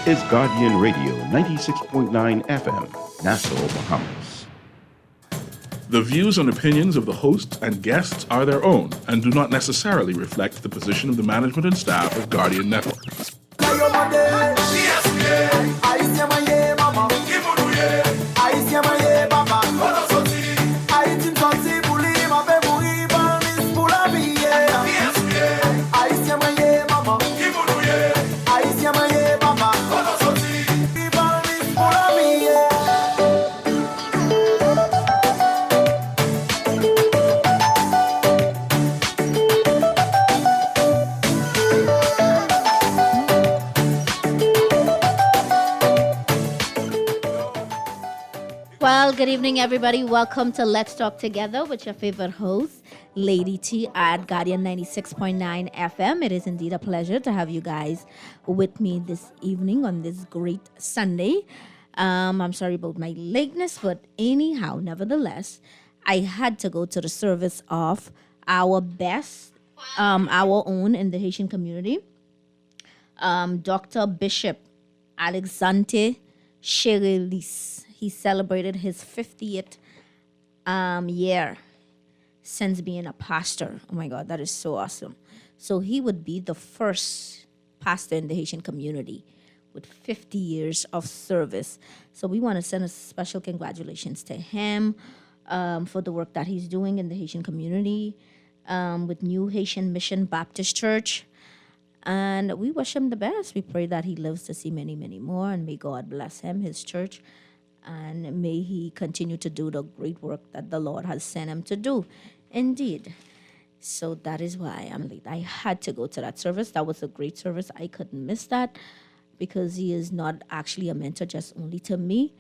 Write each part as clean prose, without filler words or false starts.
is Guardian Radio 96.9 FM, Nassau, Bahamas. The views and opinions of the hosts and guests are their own and do not necessarily reflect the position of the management and staff of Guardian Network. Well, good evening, everybody. Welcome to Let's Talk Together with your favorite host, Lady T at Guardian 96.9 FM. It is indeed a pleasure to have you guys with me this evening on this great Sunday. I'm sorry about my lateness, but anyhow, nevertheless, I had to go to the service of our best, our own in the Haitian community, Dr. Bishop Alexandre Cherelis. He celebrated his 50th year since being a pastor. Oh my God, that is so awesome. So he would be the first pastor in the Haitian community with 50 years of service. So we want to send a special congratulations to him for the work that he's doing in the Haitian community with New Haitian Mission Baptist Church. And we wish him the best. We pray that he lives to see many, many more, and may God bless him, his church, and may he continue to do the great work that the Lord has sent him to do. Indeed. So that is why I'm late. I had to go to that service. That was a great service. I couldn't miss that because he is not actually a mentor just only to me,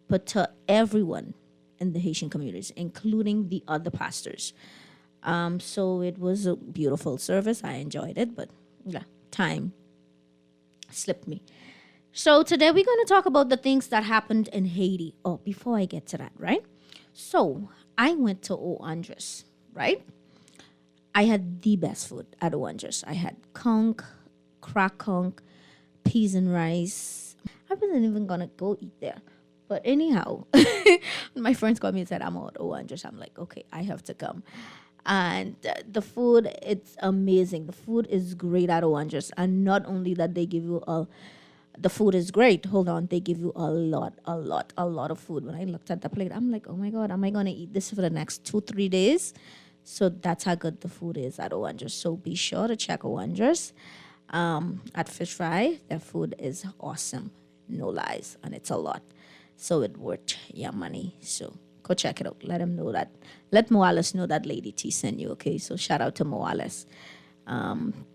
but to everyone in the Haitian communities, including the other pastors. So it was a beautiful service. I enjoyed it, but yeah, time slipped me. So today we're going to talk about the things that happened in Haiti. Oh, before I get to that, right? So I went to O Andres, right? I had the best food at O Andres. I had conch, crack conch, peas and rice. I wasn't even going to go eat there. But anyhow, my friends called me and said, I'm at O Andres. I'm like, okay, I have to come. And the food, it's amazing. The food is great at O Andres. And not only that, they give you the food is great. Hold on. They give you a lot of food. When I looked at the plate, I'm like, oh my God, am I going to eat this for the next 2-3 days? So that's how good the food is at O Andres. So be sure to check O Andres at Fish Fry. Their food is awesome. No lies. And it's a lot. So it worth your money. So go check it out. Let him know that. Let Moales know that Lady T sent you, okay? So shout out to Moales.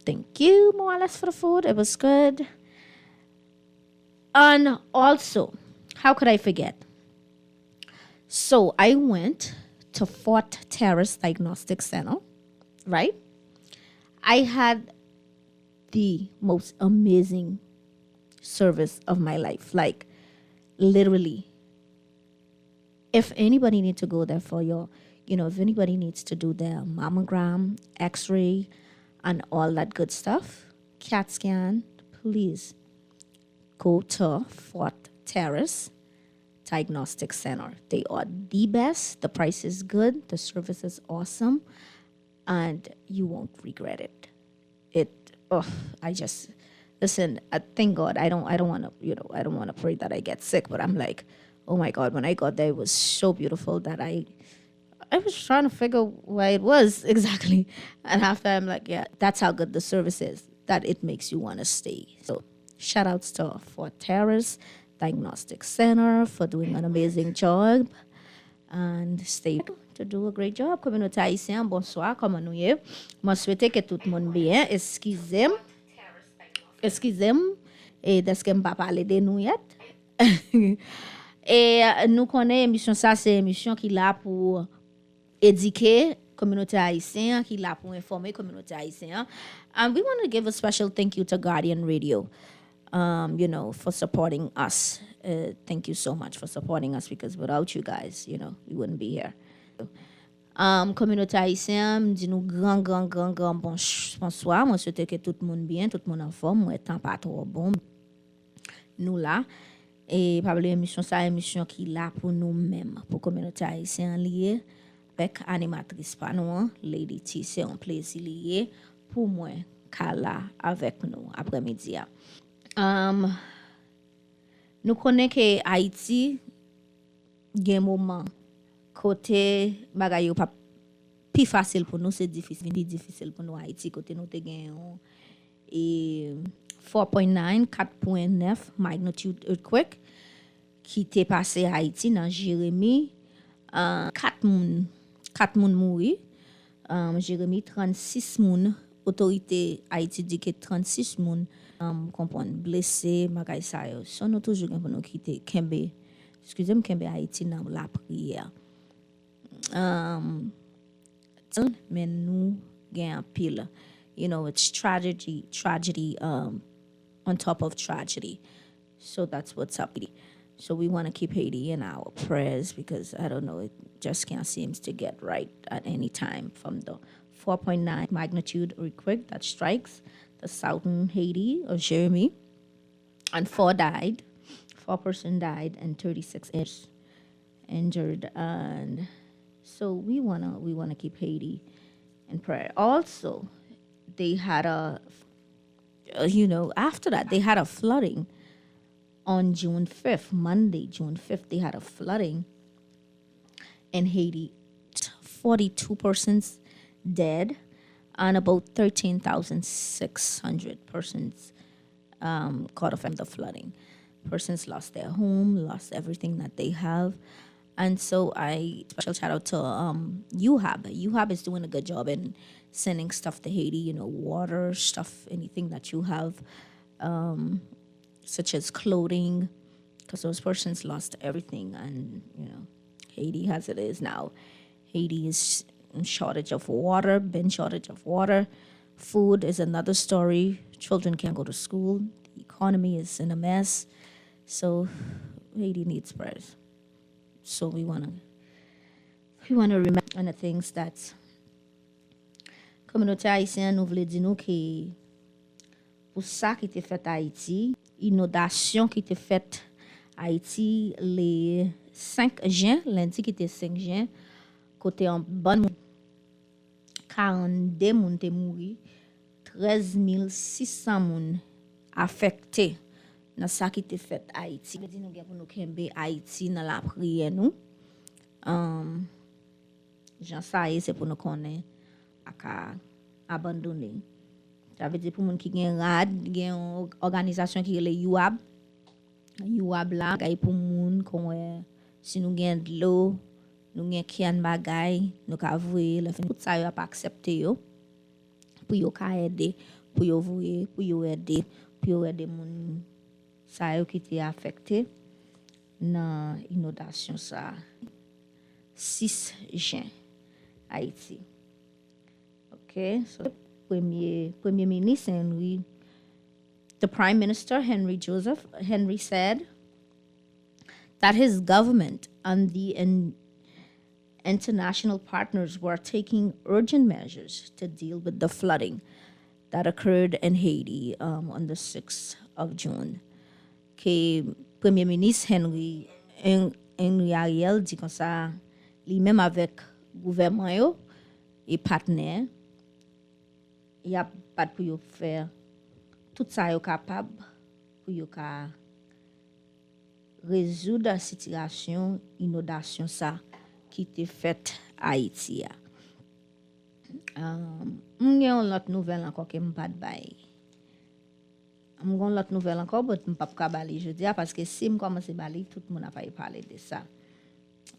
Thank you, Moales, for the food. It was good. And also, how could I forget? So I went to Fort Terrace Diagnostic Center, right? I had the most amazing service of my life. Like, literally, if anybody needs to go there for your, if anybody needs to do their mammogram, x-ray, and all that good stuff, CAT scan, please go to Fort Terrace Diagnostic Center. They are the best. The price is good. The service is awesome. And you won't regret it. Listen, thank God. I don't want to pray that I get sick, but I'm like, oh my God, when I got there, it was so beautiful that I was trying to figure why it was exactly. And after I'm like, yeah, that's how good the service is, that it makes you want to stay. So shout outs to Fort Terrace Diagnostic Center for doing an amazing job. And stay to do a great job. Communauté haïtienne, bonsoir, comment nous y? Moi souhaite que tout le monde bien. Excusez-moi. Et est-ce que m'pa parler de nous yet? Et nous connaissons émission ça, c'est émission qui là pour éduquer communauté haïtienne, qui là pour informer communauté haïtienne. And we want to give a special thank you to Guardian Radio, for supporting us. Thank you so much for supporting us, because without you guys, we wouldn't be here. Communauté haïtienne, dit nous grand bonsoir. Moi souhaite que tout le monde bien, tout le monde en forme, moi temps pas trop bon. nous là. Et par l'émission, ça, émission qui là pour nous-mêmes, pour communauté haïtienne liée, avec animatrice Panouan, Lady T, c'est un plaisir lié pour moi, Kala, avec nous après-midi. Nous connaissons que Haïti, il y a un moment, côté bagay yo pas plus facile pour nous, c'est difficile pour nous Haïti, côté nous te gagnons et 4.9, 4.9 magnitude earthquake qui t'est passé à Haïti dans Jérémie. 4 moun mouri. Jérémie 36 moun. Autorité Haïti dit que 36 moun comprendre blessé bagay sa yo. So nous toujours pour nous quitter Kembe. Excusez-moi Kembe Haïti dans la prière. Mais nous gain pile. You know, it's tragedy on top of tragedy. So that's what's up. So we want to keep Haiti in our prayers because I don't know, it just can't seem to get right at any time from the 4.9 magnitude earthquake that strikes the southern Haiti of Jérémie, and 4 persons died, and 36 injured, and so we wanna keep Haiti in prayer. Also, they had after that they had a flooding on June 5th, Monday, June 5th, they had a flooding in Haiti. 42 persons dead and about 13,600 persons caught up in the flooding. Persons lost their home, lost everything that they have. And so special shout out to UHAB. UHAB is doing a good job in sending stuff to Haiti, water, stuff, anything that you have, such as clothing, because those persons lost everything. And, Haiti as it is now. Haiti is in shortage of water, been shortage of water. Food is another story. Children can't go to school. The economy is in a mess. So Haiti needs prayers. So we wanna remember one of the things that communauté haïtienne nous voulait dire nous que pour ça qui était fait à Haïti, inondation qui était faite à Haïti les 5 juin, lundi qui était 5 juin, côté en bonne 42 moun te mouri, 13 600 moun affectés dans ça qui était fait à Haïti. Nous disons pour nous kembe Haïti dans la prière nous. Jean ça c'est pour nous connaître à abandonner. Ça veut dire pour moun qui gen rad, gen organisation qui le UAB. UAB là gay pour moun qu'on si nous gen de l'eau, nous gen kian bagay, nous ka vouer le fin tout ça yo pas accepter yo. Pour yo ka aider, pour yo vouer, pour yo aider moun ça yo qui été affecté dans inondation ça 6 juin Haïti. Okay, so Premier Ministre the Prime Minister Henry said that his government and the international partners were taking urgent measures to deal with the flooding that occurred in Haiti on the 6th of June. Que Premier Ministre Henry Ariel dit comme ça, lui-même avec gouvernement yo et partenaire, il y a pas pour yo faire tout ça yo capable pour yo ka résoudre la situation inondation ça qui était faite à Haïti. M'gen l'autre nouvelle encore que m'pas de bail. M'gon l'autre nouvelle encore mais m'pas ka bali je dis parce que si m'commence bali tout le monde a pas parler de ça.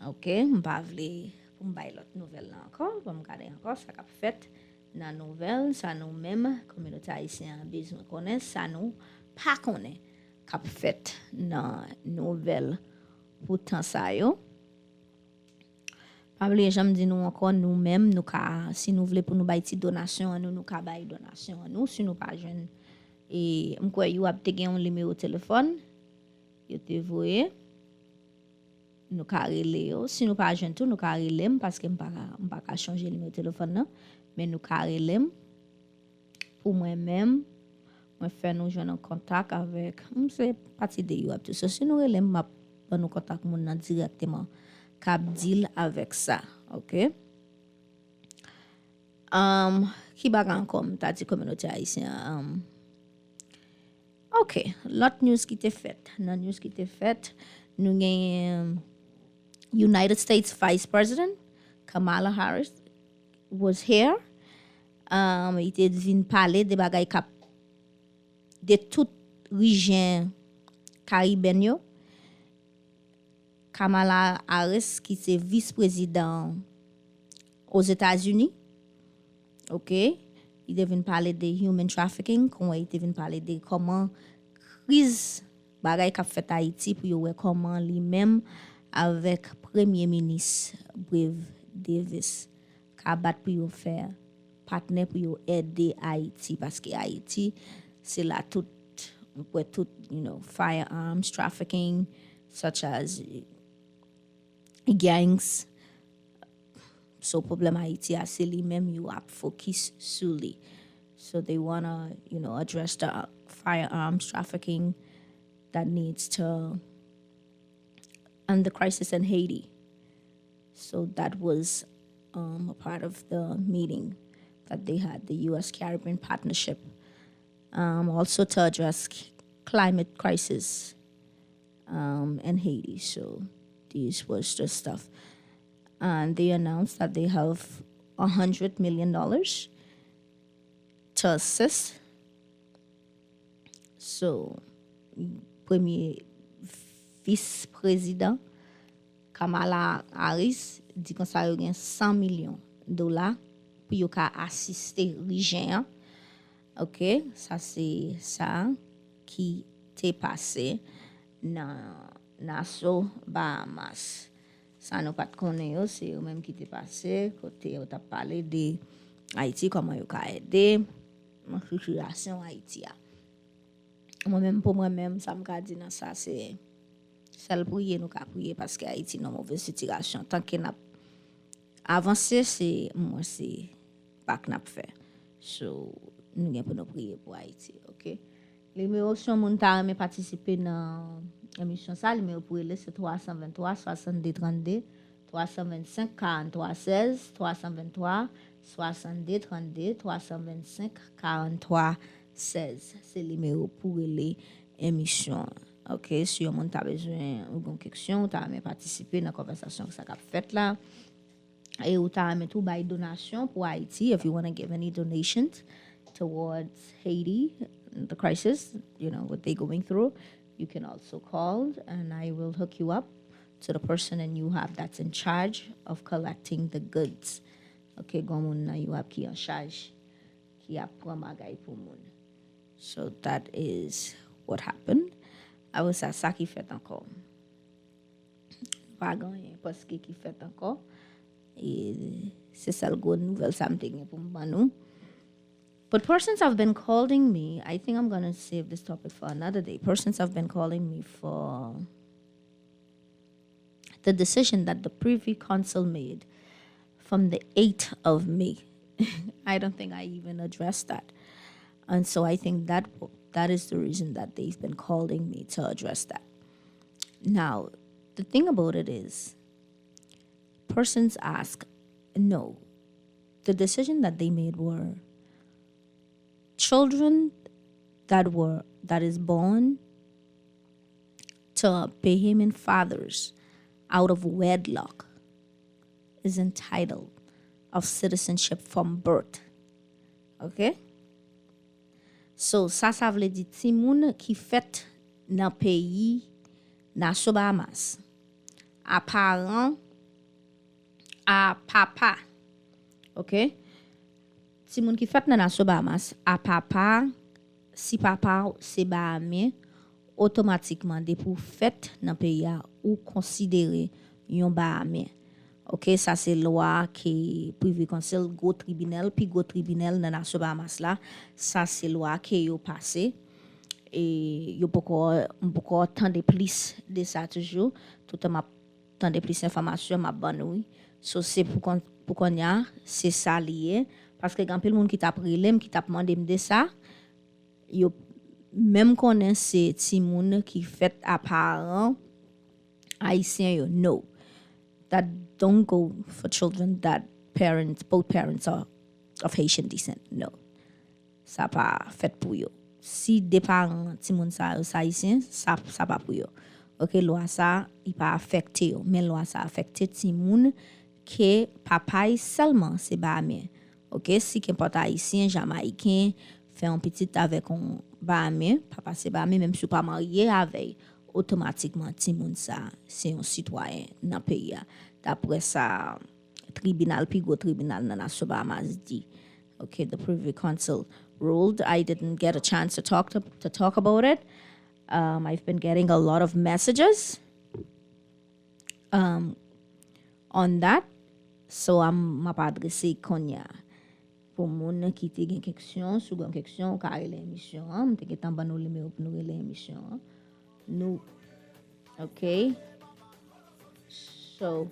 OK, m'pas vle pour m'bail l'autre nouvelle là encore, pour m'garder encore ça qu'a fait dans nouvelle ça nous même communauté haïtienne besoin connaître ça nous pas connaît qu'a fait dans nouvelle pourtant ça yo. Pablo j'aime dit nous encore nous même nous ka si nous voulons pour nous bailler donation nous ka bailler donation nous si nous pas jeune et m'kwa you a te gen un numéro téléphone yo te voyer nous ka relé yo si nous pas jeune tout nous ka relé parce que m'pa ka changer numéro téléphone non mais nous ka relé pour moi même moi faire nous joindre en contact avec c'est partie de yo tout ça si nous relève m'a pas nous contact moun nan directement cap deal avec ça OK qui bagan comme t'as dit communauté haïtienne OK lot news qui était faite nan news qui était faite nous gagne United States Vice President Kamala Harris was here il était venu parler de bagay cap de toute région caribéenne yo. Kamala Harris qui c'est vice-président aux États-Unis. OK, il est venu parler de human trafficking, comment il est venu parler de comment crise bagay qu'a fait Haïti pour yo comment lui-même avec premier ministre Brave Davis qu'a battre pour yo faire partenaire pour yo aider Haïti parce que Haïti c'est là tout firearms trafficking such as gangs so problem Haiti c'est lui-même you up focus sur lui so they want to address the firearms trafficking that needs to and the crisis in Haiti so that was a part of the meeting that they had the US Caribbean Partnership also to address climate crisis in Haiti so this was the stuff and they announced that they have $100 million to assist. So, premier vice-président Kamala Harris dit qu'on ça a 100 millions de dollars pour yo ka assister région. OK, ça c'est ça qui t'est passé dans Nassau, Bahamas. Ça nous pas connaît c'est eux même qui t'est passé côté on t'a parlé de Haïti comment yo ka aider la situation Haïti. Moi-même pour moi-même ça me dit dans ça c'est celle prier nous ka prier parce que Haïti dans mauvaise situation tant que n'a avancer c'est moi c'est pas que n'a fait. So nous gain pour nous prier pour Haïti, OK? Les numéros sont moun ta me participer dans émission ça numéro pour elle c'est 323 62 32 325 43 16 323 62 32 325 43 16 c'est le numéro pour les émission OK si on t'a besoin ou une question t'a me participer dans conversation que ça qu'a fait là et ou t'a me tout bail donation pour Haïti if you want to give any donations towards Haiti the crisis what they going through you can also call and I will hook you up to the person and you have that's in charge of collecting the goods. OK, gomuna you have qui en charge qui a prend bagay pour moun. So that is what happened. I was à ça qui fait encore. Pas gagné parce que qui fait encore et c'est ça le bonne nouvelle ça me tenir pour nous. But persons have been calling me. I think I'm going to save this topic for another day. Persons have been calling me for the decision that the Privy Council made from the 8th of May. I don't think I even addressed that. And so I think that is the reason that they've been calling me to address that. Now, the thing about it is, persons ask, no, the decision that they made were children that is born to Bahamian fathers out of wedlock is entitled of citizenship from birth. OK? So, ça veut dire ti moun qui fait dans pays Nassau Bahamas à parent à papa. OK? Si moun qui fait dans Nassau Bahamas à papa si papa c'est Bahamien automatiquement dès pour fait dans pays ou considéré yon Bahamien. OK, ça c'est loi qui Privy Council go tribunal puis go tribunal dans Nassau Bahamas là, ça c'est loi qui yo passé et yo beaucoup attendre plus de ça toujours tout m'a attendre plus information m'a bonne so c'est pour qu'on y a c'est ça lié parce que quand pile monde qui t'a pris qui t'a demandé de ça yo même konnen c'est ti moun qui fait à parents haïtien yo. No. That don't go for children that both parents are of Haitian descent. No. Ça pas fait pour yo. Si des parents ti moun sa haïtien, ça pas pour yo. OK, loi ça, il pas affecté yo, mais loi ça affecté ti moun que papa seulement c'est bahamien. OK, si qu'importe haïtien, jamaïcain, fait un petit avec un bahamien, papa c'est bahamien même si pas marié avec automatiquement ti moun ça c'est un citoyen dans pays. D'après ça tribunal puis go tribunal dans nation Bahamas dit. Okay, the Privy Council ruled. I didn't get a chance to talk about it. I've been getting a lot of messages on that. So I'm pas adressé konya. Pour moun qui te gen question, sou gen question, ka rele émission, m'te gen tan ban nou numéro pour nou rele émission. Nou. Okay. So,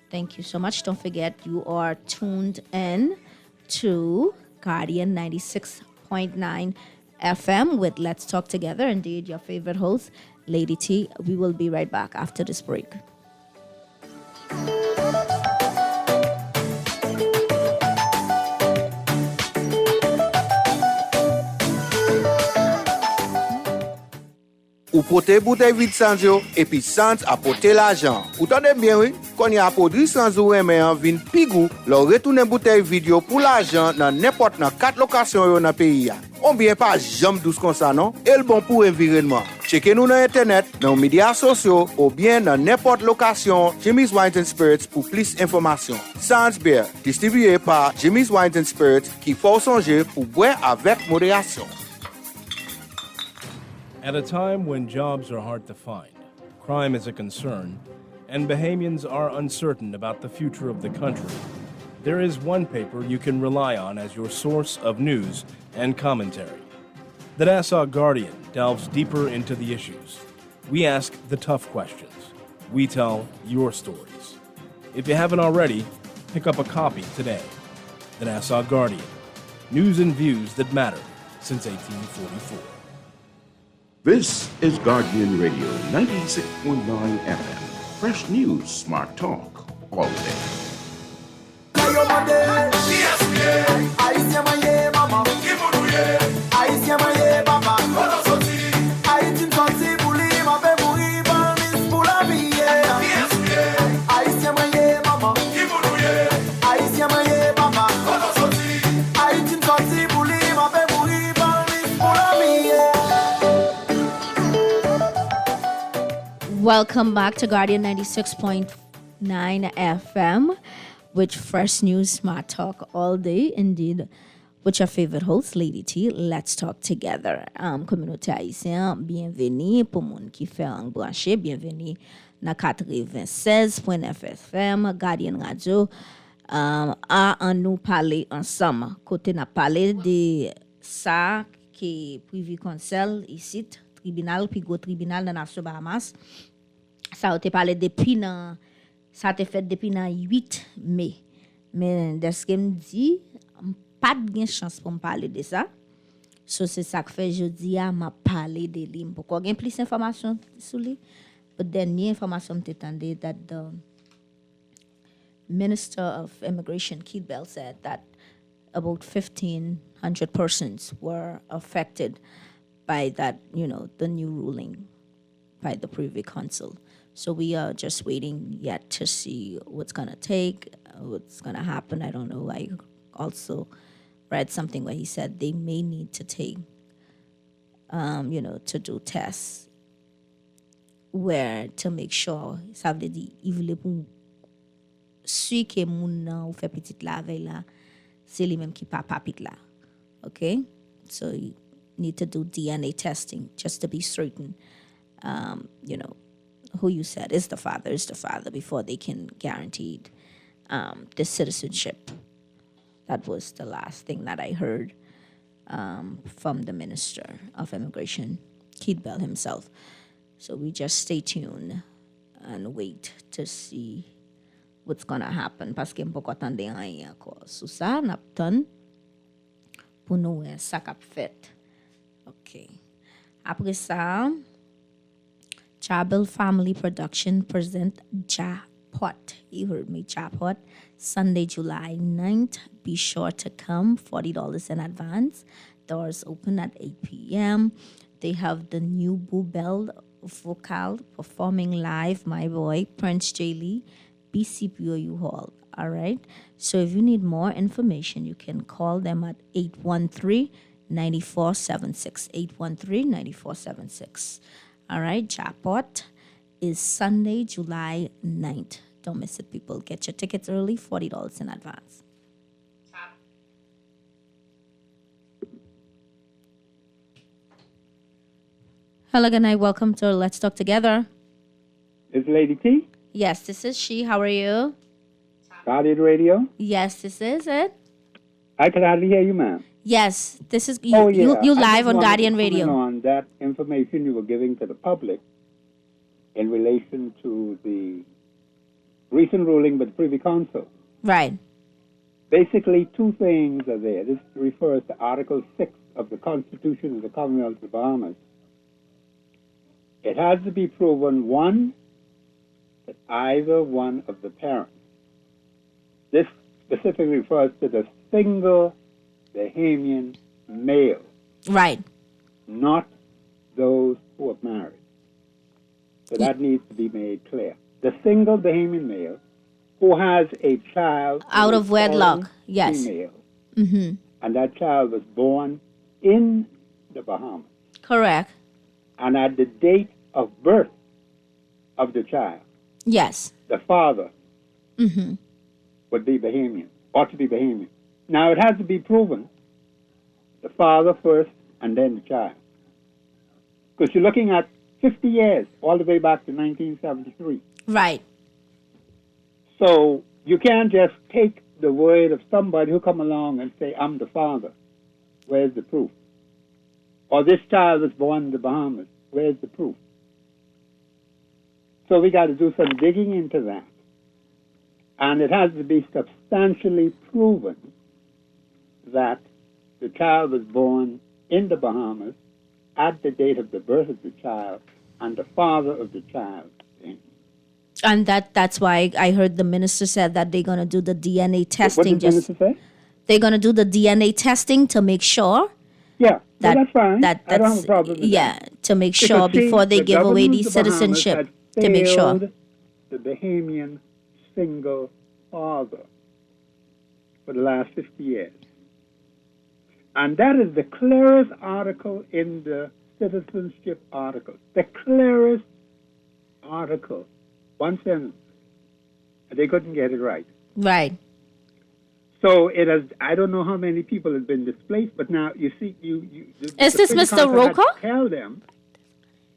thank you so much. Don't forget you are tuned in to Guardian 96.9 FM with Let's Talk Together. Indeed, your favorite host, Lady T. We will be right back after this break. Ou pote bouteille vide sans yo, et puis sans apporter l'argent. Ou tande bien oui, qu'on y a produit sans ou remen vin pigou, leur retourner bouteille vide yo pour l'argent dans n'importe dans 4 locations yo dans pays ya. On bien pas jamais douce comme ça non, et le bon pour environnement. Checkez nous dans internet, dans les médias sociaux ou bien dans n'importe location Jimmy's Wines and Spirits pour plus d'informations. Sans Beer, distribué par Jimmy's Wines and Spirits qui faut songer pour boire avec modération. At a time when jobs are hard to find, crime is a concern, and Bahamians are uncertain about the future of the country, there is one paper you can rely on as your source of news and commentary. The Nassau Guardian delves deeper into the issues. We ask the tough questions. We tell your stories. If you haven't already, pick up a copy today. The Nassau Guardian. News and views that matter since 1844. This is Guardian Radio 96.9 FM. Fresh news, smart talk, all day. Welcome back to Guardian 96.9 FM with fresh news, smart talk all day. Indeed, with your favorite host, Lady T. Let's talk together. Communauté haïtienne, bienvenue pour moun qui fait en branché, bienvenue na 96.9 FM, Guardian Radio. À nous parler ensemble. Côté n'a parlé de ça qui Privy Council ici, tribunal, puis go tribunal dans nation Bahamas. Ça a été parlé depuis ça a été fait depuis le 8 mai. Mais de ce que me dit, pas de chance pour me parler de ça. So c'est ça que fait jeudi à m'a parler de lui. Pourquoi gain plus d'informations sur lui? But dernière information m'étendait that the Minister of Immigration Keith Bell said that about 1,500 persons were affected by that, the new ruling by the Privy Council. So we are just waiting yet to see what's going to take, what's going to happen. I don't know. I also read something where he said they may need to take, to do tests where to make sure, ça veut dire, il voulait pour celui qui est moun ou fait petite la veille là, c'est lui-même qui pas papit là. Okay? So you need to do DNA testing just to be certain, who you said is the father before they can guarantee the citizenship. That was the last thing that I heard from the Minister of Immigration, Keith Bell himself. So we just stay tuned and wait to see what's going to happen. Parce que m'poko tande rien encore. Sous ça, n'ap ton pour nous ça k'ap fait. Okay. Après ça, Chabel Family Production present Japot. You heard me, Japot. Sunday, July 9th. Be sure to come. $40 in advance. Doors open at 8 p.m. They have the new Boo Bell vocal performing live, my boy, Prince J. Lee, BCPOU Hall. All right. So if you need more information, you can call them at 813-9476. 813-9476. All right. Japot is Sunday, July 9th. Don't miss it, people. Get your tickets early, $40 in advance. Hello, good night. Welcome to Let's Talk Together. Is Lady T? Yes, this is she. How are you? Guardian Radio? Yes, this is it. I can hardly hear you, ma'am. Yes, this is you. Oh, yeah. You I live just on wanted Guardian to comment Radio. on that information you were giving to the public in relation to the recent ruling by the Privy Council. Right. Basically, two things are there. This refers to Article 6 of the Constitution of the Commonwealth of the Bahamas. It has to be proven, one, that either one of the parents. This specifically refers to the single Bahamian male, Right. not those who are married. So that needs to be made clear. The single Bahamian male who has a child Out who of is wedlock, foreign yes. female, and that child was born in the Bahamas, Correct. and at the date of birth of the child, Yes. the father would be Bahamian, ought to be Bahamian. Now, it has to be proven, the father first and then the child. Because you're looking at 50 years, all the way back to 1973. Right. So you can't just take the word of somebody who come along and say, I'm the father. Where's the proof? Or this child was born in the Bahamas. Where's the proof? So we got to do some digging into that. And it has to be substantially proven that the child was born in the Bahamas at the date of the birth of the child and the father of the child. And that's why I heard the minister said that they're gonna do the DNA What testing. did the minister say? They're gonna do the DNA testing to make sure Yeah, that well, that's fine. that I don't have that's a problem with yeah that. to make sure Because, see, before they the give away government the of the Bahamas citizenship had to make sure. failed the Bahamian single father for the last 50 years. And that is the clearest article in the citizenship article. The clearest article. One sentence. And they couldn't get it right. Right. So it has, I don't know how many people have been displaced, but now you see, Is this Privy Mr. Council had Roca? to tell them,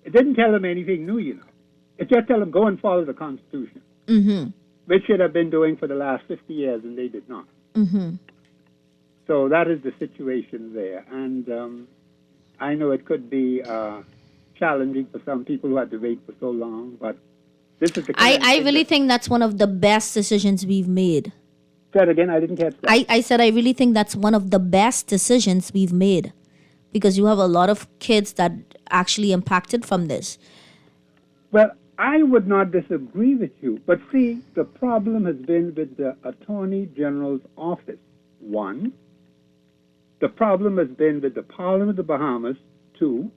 it didn't tell them anything new, you know. It just tell them, go and follow the Constitution, which should have been doing for the last 50 years, and they did not. So that is the situation there. And I know it could be challenging for some people who had to wait for so long, but this is the kind of I thing really that- think that's one of the best decisions we've made. Say it again, I didn't catch that. I said I really think that's one of the best decisions we've made because you have a lot of kids that actually impacted from this. Well, I would not disagree with you, but see, the problem has been with the Attorney General's office. One, the problem has been with the Parliament of the Bahamas. Two,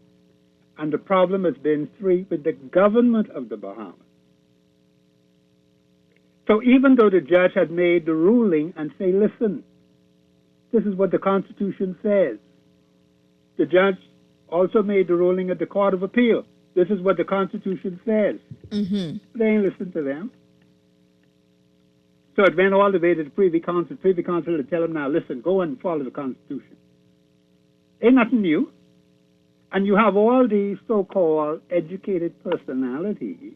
and the problem has been three, with the government of the Bahamas. So even though the judge had made the ruling and say, listen, this is what the Constitution says, the judge also made the ruling at the Court of Appeal. This is what the Constitution says. They ain't listen to them. So it went all the way to the Privy Council. Privy Council to tell them, now listen, go and follow the Constitution. Ain't nothing new. And you have all these so-called educated personalities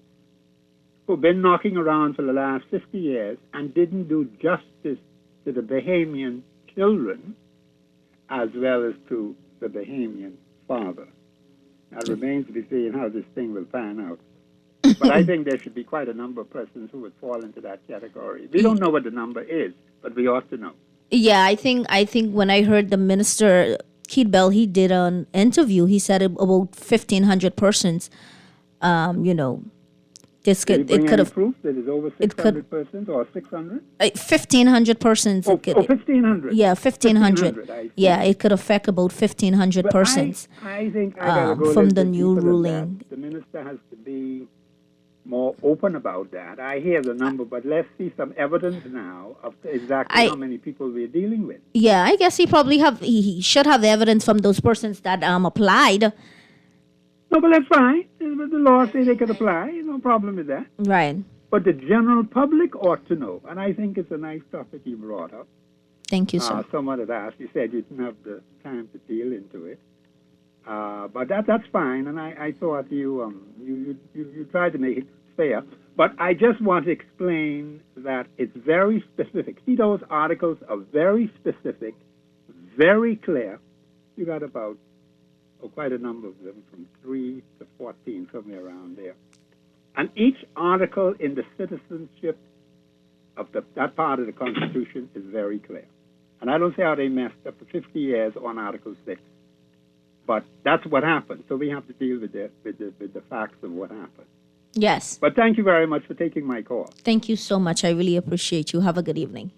who've been knocking around for the last 50 years and didn't do justice to the Bahamian children as well as to the Bahamian father. Now, it remains to be seen how this thing will pan out. But I think there should be quite a number of persons who would fall into that category. We don't know what the number is, but we ought to know. Yeah, I think when I heard the minister Keith Bell, he did an interview. He said about 1,500 persons. This Did could you bring it could any have proof that it's over 600 persons or 600? 1,500 persons. Oh, It could, 1,500. yeah, 1,500. I see. Yeah, it could affect about 1,500 But persons. I think I gotta go a from little the bit new deeper than ruling. that. The minister has to be more open about that. I hear the number, but let's see some evidence now of exactly how many people we're dealing with. Yeah, I guess he should have evidence from those persons that applied. No, but that's fine. The law say they could apply. No problem with that. Right. But the general public ought to know. And I think it's a nice topic you brought up. Thank you, sir. Someone had asked. You said you didn't have the time to deal into it. But that's fine. And I thought you tried to make it fair. But I just want to explain that it's very specific. See, those articles are very specific, very clear. You got about quite a number of them, from 3 to 14, somewhere around there. And each article in the citizenship of that part of the Constitution is very clear. And I don't see how they messed up for 50 years on Article 6. But that's what happened. So we have to deal with the facts of what happened. Yes. But thank you very much for taking my call. Thank you so much. I really appreciate you. Have a good evening.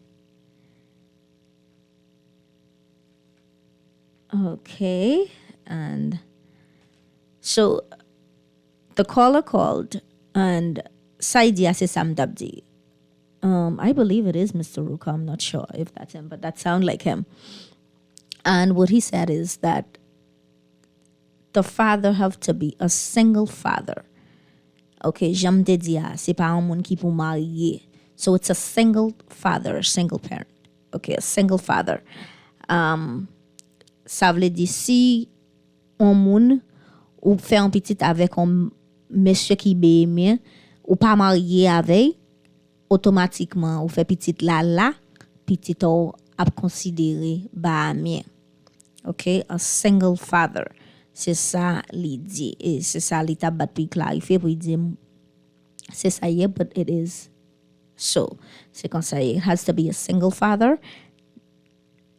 Okay. And so the caller called, and Saidia Sesam Dabdi. I believe it is Mr. Ruka. I'm not sure if that's him, but that sounds like him. And what he said is that the father have to be a single father. Okay, j'aime te dire, c'est pas un monde qui pour marier. So it's a single father, a single parent. Okay, a single father. Ça veut dire si on moun ou fait un petit avec un monsieur qui bémé ou pas marié avec, automatiquement ou fait petit là petit ou a considéré ba mien. Okay, a single father. C'est ça li dit et c'est ça li t'a bat pour clarifier pour dire c'est ça y est, but it is so. C'est comme ça, it has to be a single father.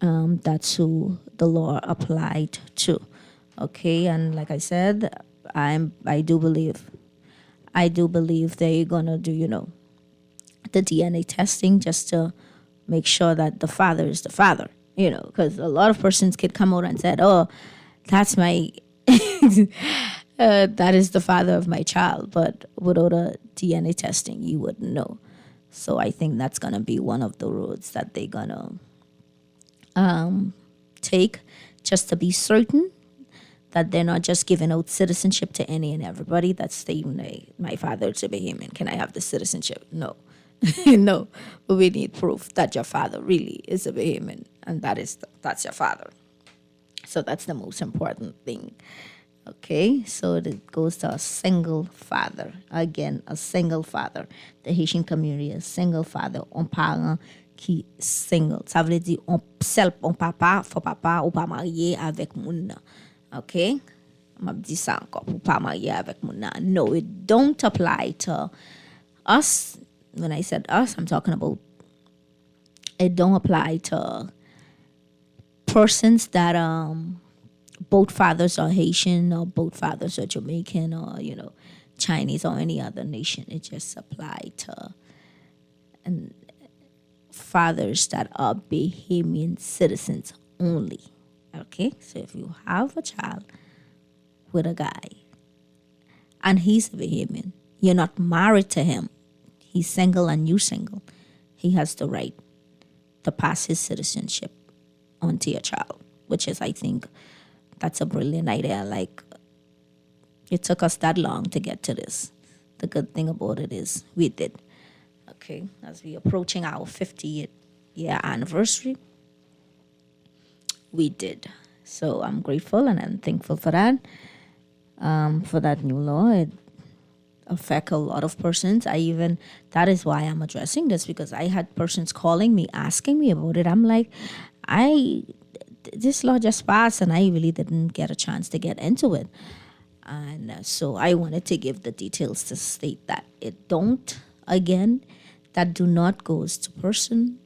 That's who the law applied to. Okay, and like I said, I do believe they're gonna do, the DNA testing just to make sure that the father is the father, because a lot of persons could come out and said, oh, that's my, that is the father of my child, but without a DNA testing, you wouldn't know. So I think that's gonna be one of the roads that they're gonna take, just to be certain that they're not just giving out citizenship to any and everybody that's saying, my father is a Bahamian, can I have the citizenship? No. No, but we need proof that your father really is a Bahamian, and that's your father. So that's the most important thing. Okay, so it goes to a single father. Again, a single father. The Haitian community is single father. Un parent qui single. Ça veut dire on papa, faut papa ou pas marié avec moun. Okay? M'a dit ça encore, pour pas marié avec moun. No, it don't apply to us. When I said us, I'm talking about it don't apply to persons that both fathers are Haitian or both fathers are Jamaican or Chinese or any other nation. It just applied to fathers that are Bahamian citizens only. Okay, so if you have a child with a guy and he's a Bahamian, you're not married to him, he's single and you single, he has the right to pass his citizenship onto your child, which is, I think, that's a brilliant idea. Like, it took us that long to get to this. The good thing about it is we did. Okay, as we approaching our 50th year anniversary, we did. So I'm grateful and I'm thankful for that new law. It affect a lot of persons. That is why I'm addressing this, because I had persons calling me, asking me about it. I'm like, this law just passed and I really didn't get a chance to get into it. And so I wanted to give the details to state that it don't, again, that do not goes to person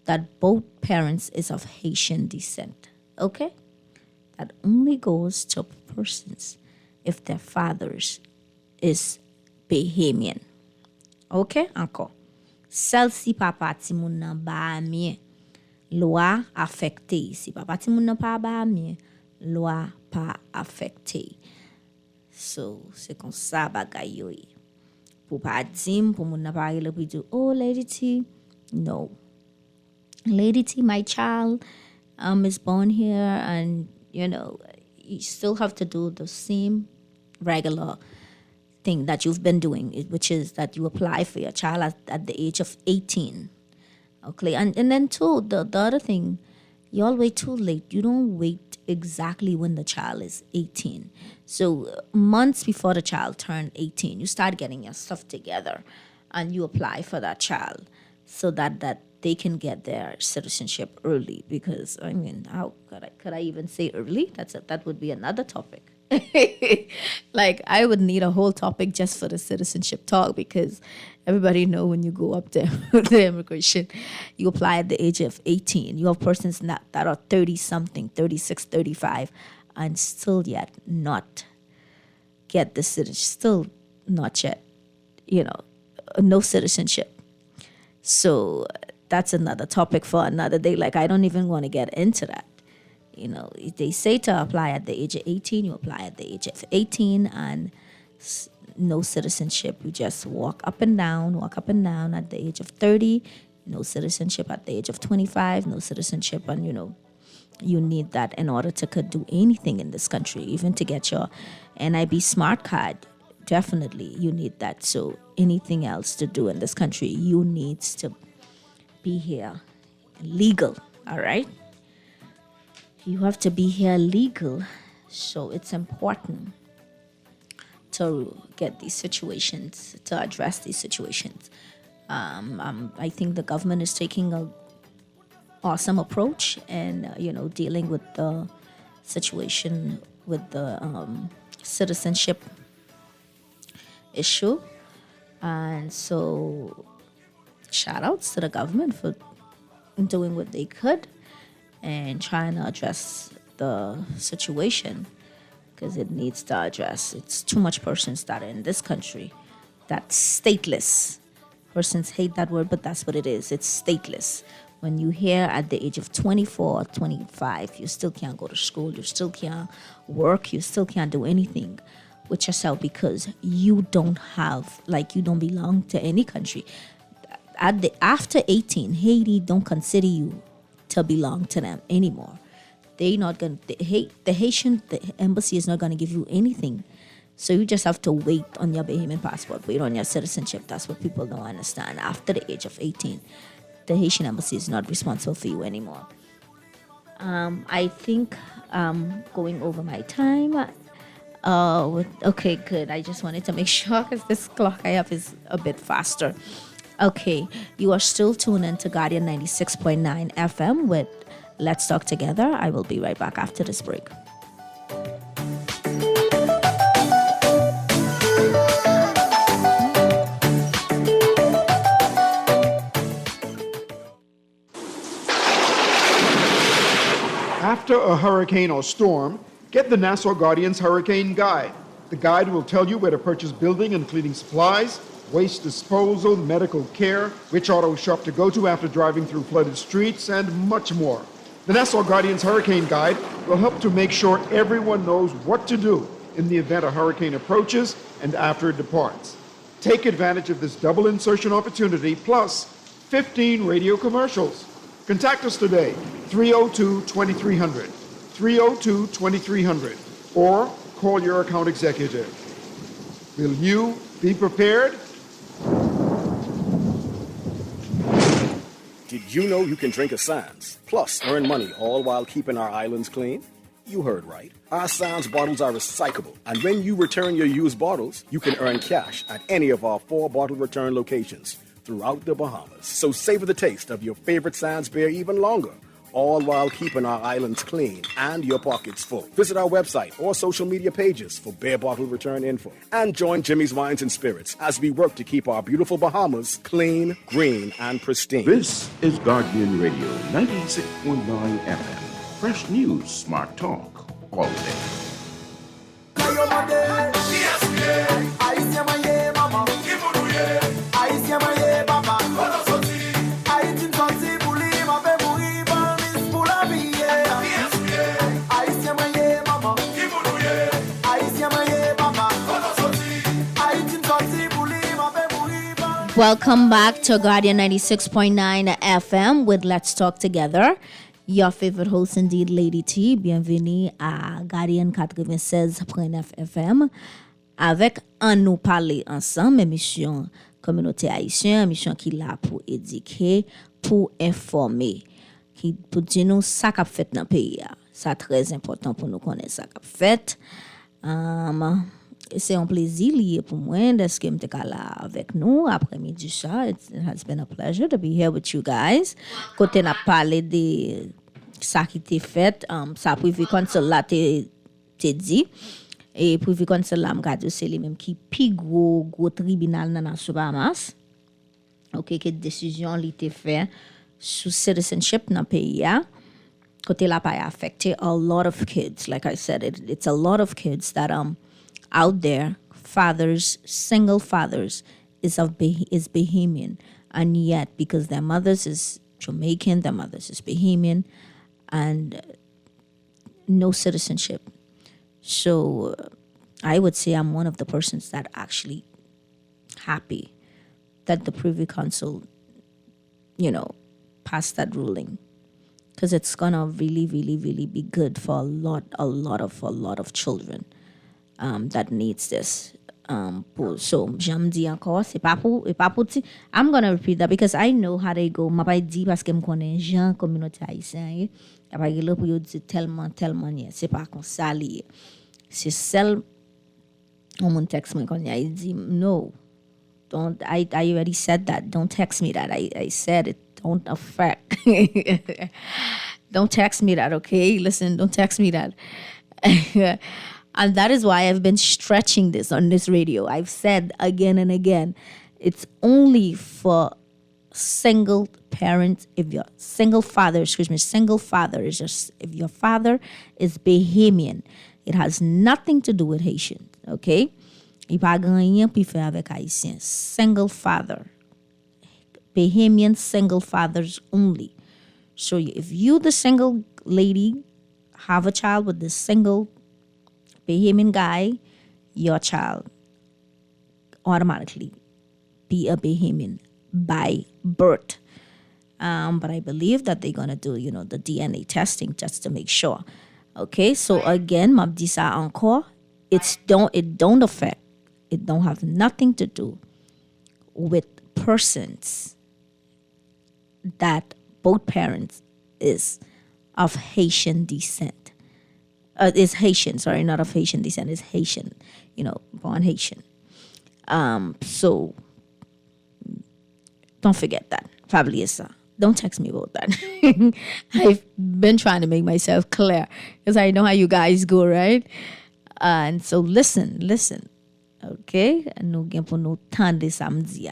that both parents is of Haitian descent. Okay? that only goes to persons if their fathers is Bahamian. Ok, encore. Celle si papa ti moun nan Bahamien, loi affecté. Si papa ti moun nan pa Bahamien, loi pas affecté. So, c'est comme ça bagay yo. Pour pas dire, pour moun nan pa rele pou di, oh, Lady T, no. Lady T, my child is born here, and, you still have to do the same regular thing that you've been doing, which is that you apply for your child at the age of 18. Okay, and then too, the other thing, you all wait too late. You don't wait exactly when the child is 18. So months before the child turned 18, you start getting your stuff together and you apply for that child so that they can get their citizenship early. Because, I mean, how could I even say early? That would be another topic. Like, I would need a whole topic just for the citizenship talk, because everybody know when you go up there the immigration, you apply at the age of 18. You have persons that are 30-something, 36, 35, and still yet not get the citizenship, still not yet, no citizenship. So that's another topic for another day. Like, I don't even want to get into that. They say to apply at the age of 18, you apply at the age of 18, and no citizenship. You just walk up and down at the age of 30, no citizenship at the age of 25, no citizenship. And, you need that in order to could do anything in this country, even to get your NIB smart card. Definitely, you need that. So anything else to do in this country, you need to be here legal, all right? You have to be here legal, so it's important to get these situations, to address these situations. I think the government is taking a awesome approach and, dealing with the situation with the citizenship issue. And so shout outs to the government for doing what they could and trying to address the situation, because it needs to address. It's too much persons that are in this country that's stateless. Persons hate that word, but that's what it is. It's stateless. When you hear at the age of 24, 25, you still can't go to school, you still can't work, you still can't do anything with yourself because you don't have, you don't belong to any country. After 18, Haiti don't consider you to belong to them anymore. The embassy is not going to give you anything. So you just have to wait on your Bahamian passport, wait on your citizenship. That's what people don't understand. After the age of 18, the Haitian embassy is not responsible for you anymore. I think going over my time. Okay, good. I just wanted to make sure because this clock I have is a bit faster. Okay, you are still tuned in to Guardian 96.9 FM with Let's Talk Together. I will be right back after this break. After a hurricane or storm, get the Nassau Guardian's Hurricane Guide. The guide will tell you where to purchase building and cleaning supplies, waste disposal, medical care, which auto shop to go to after driving through flooded streets, and much more. The Nassau Guardian's Hurricane Guide will help to make sure everyone knows what to do in the event a hurricane approaches and after it departs. Take advantage of this double insertion opportunity plus 15 radio commercials. Contact us today, 302-2300, 302-2300, or call your account executive. Will you be prepared? Did you know you can drink a Sands, plus earn money all while keeping our islands clean? You heard right. Our Sands bottles are recyclable, and when you return your used bottles, you can earn cash at any of our 4 bottle return locations throughout the Bahamas. So savor the taste of your favorite Sands beer even longer, all while keeping our islands clean and your pockets full. Visit our website or social media pages for beer bottle return info. And join Jimmy's Wines and Spirits as we work to keep our beautiful Bahamas clean, green, and pristine. This is Guardian Radio 96.9 FM. Fresh News Smart Talk. holiday. Welcome back to Guardian 96.9 FM with Let's Talk Together. Your favorite host indeed, Lady T. Bienvenue à Guardian 96.9 FM avec un nous parler ensemble, émission communauté haïtienne, émission qui là pour éduquer, pour informer, qui pour dire nous ça qu'a fait dans le pays. Ça très important pour nous connaître ça qu'a fait. C'est un plaisir lié pour moi d'être là avec nous après-midi ça. It has been a pleasure to be here with you guys. Côté n'a parlé de ça qui t'est fait, ça privé conseil là t'es dit et privé conseil là m'gade c'est les mêmes qui plus gros tribunal dans la Bahamas. OK, que décision li t'est fait sous citizenship dans pays a. Côté là pas affecté a lot of kids. Like I said, it's a lot of kids that out there, fathers, single fathers, is Bahamian, and yet because their mothers is Jamaican, their mothers is Bahamian, and no citizenship. So I would say I'm one of the persons that actually happy that the Privy Council, passed that ruling, because it's gonna really, really, really be good for a lot of children. That needs this. So, j'aime dire encore, c'est pas pour ti. I'm gonna repeat that because I know how they go. M'a pas dit parce que me connais gens communauté haïtienne. Y'a pas là pour yo dire tellement, c'est pas comme ça lié. C'est celle on mon texte me connais, il dit no. Don't I already said that. Don't text me that. I said it. Don't affect. Don't text me that, okay? Listen, don't text me that. And that is why I've been stretching this on this radio. I've said again and again, it's only for single parents. If your single father is just, if your father is Bahamian, it has nothing to do with Haitian, okay? Il pas rien puis faire avec Haïtien. Single father. Bahamian single fathers only. So if you, the single lady, have a child with the single Bahamian guy, your child automatically be a Bahamian by birth. But I believe that they're gonna do, the DNA testing just to make sure. Okay, so again, Mabdisa encore, it don't affect. It don't have nothing to do with persons that both parents is of Haitian descent. Is Haitian, sorry, not of Haitian descent, is Haitian, born Haitian. So don't forget that. Fablisa. Don't text me about that. I've been trying to make myself clear because I know how you guys go, right? And so listen. Okay? Nous gen pour nous temps de samedi.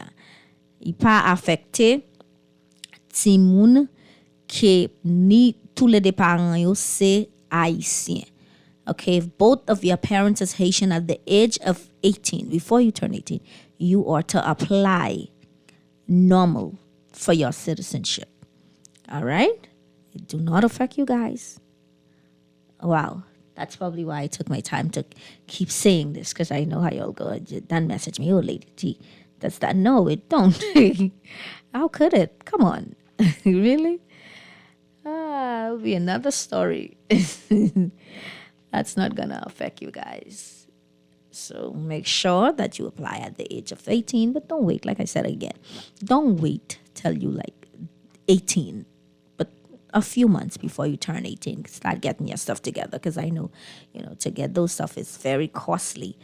Il pas affecté ti moun que ni tous les parents yo c'est haïtien. Okay, if both of your parents is Haitian at the age of 18, before you turn 18, you are to apply normal for your citizenship. All right? It do not affect you guys. Wow. That's probably why I took my time to keep saying this, because I know how y'all go. Don't message me, oh, Lady T. Does that? No, it don't. How could it? Come on. Really? It'll be another story. That's not going to affect you guys. So make sure that you apply at the age of 18, but don't wait. Like I said again, don't wait till you 18, but a few months before you turn 18, start getting your stuff together. Because I know, to get those stuff is very costly.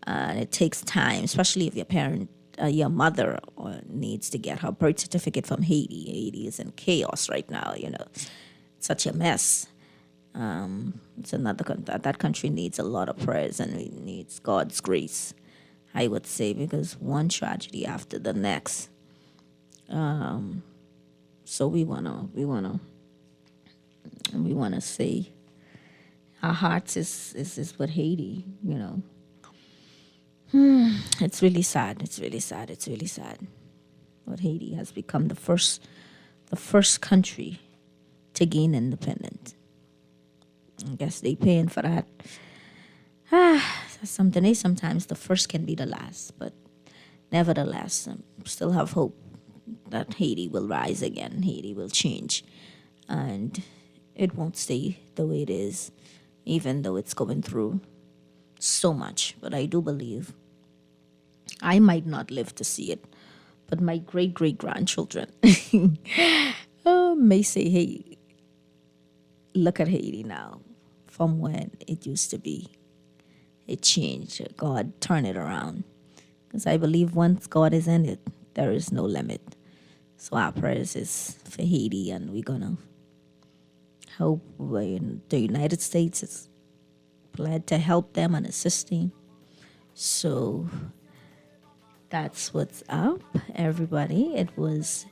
And it takes time, especially if your mother needs to get her birth certificate from Haiti. Haiti is in chaos right now, such a mess. It's another that country needs a lot of prayers and it needs God's grace, I would say, because one tragedy after the next. So we wanna say our hearts is with Haiti, you know. It's really sad. It's really sad. It's really sad. But Haiti has become the first country to gain independence. I guess they paying for that. Something. Sometimes the first can be the last, but nevertheless, still have hope that Haiti will rise again. Haiti will change, and it won't stay the way it is, even though it's going through so much. But I do believe I might not live to see it, but my great-great-grandchildren may say, hey, look at Haiti now from when it used to be. It changed. God turned it around. Because I believe once God is in it, there is no limit. So our prayers is for Haiti, and we're going to hope the United States is glad to help them and assist them. So that's what's up, everybody. It was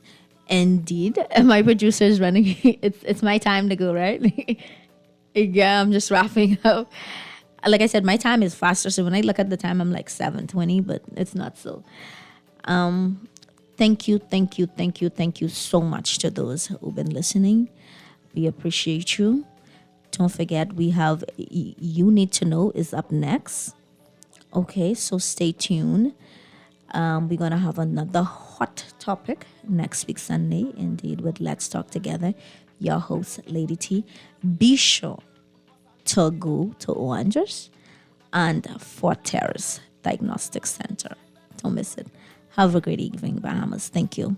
indeed. My producer is running. It's my time to go, right? Yeah, I'm just wrapping up. Like I said, my time is faster. So when I look at the time, I'm like 7:20, but it's not so. Thank you so much to those who've been listening. We appreciate you. Don't forget, we have You Need to Know is up next. Okay, so stay tuned. We're going to have another hot topic next week, Sunday, indeed, with Let's Talk Together. Your host, Lady T. Be sure to go to Oranges and Fort Terrace Diagnostic Center. Don't miss it. Have a great evening, Bahamas. Thank you.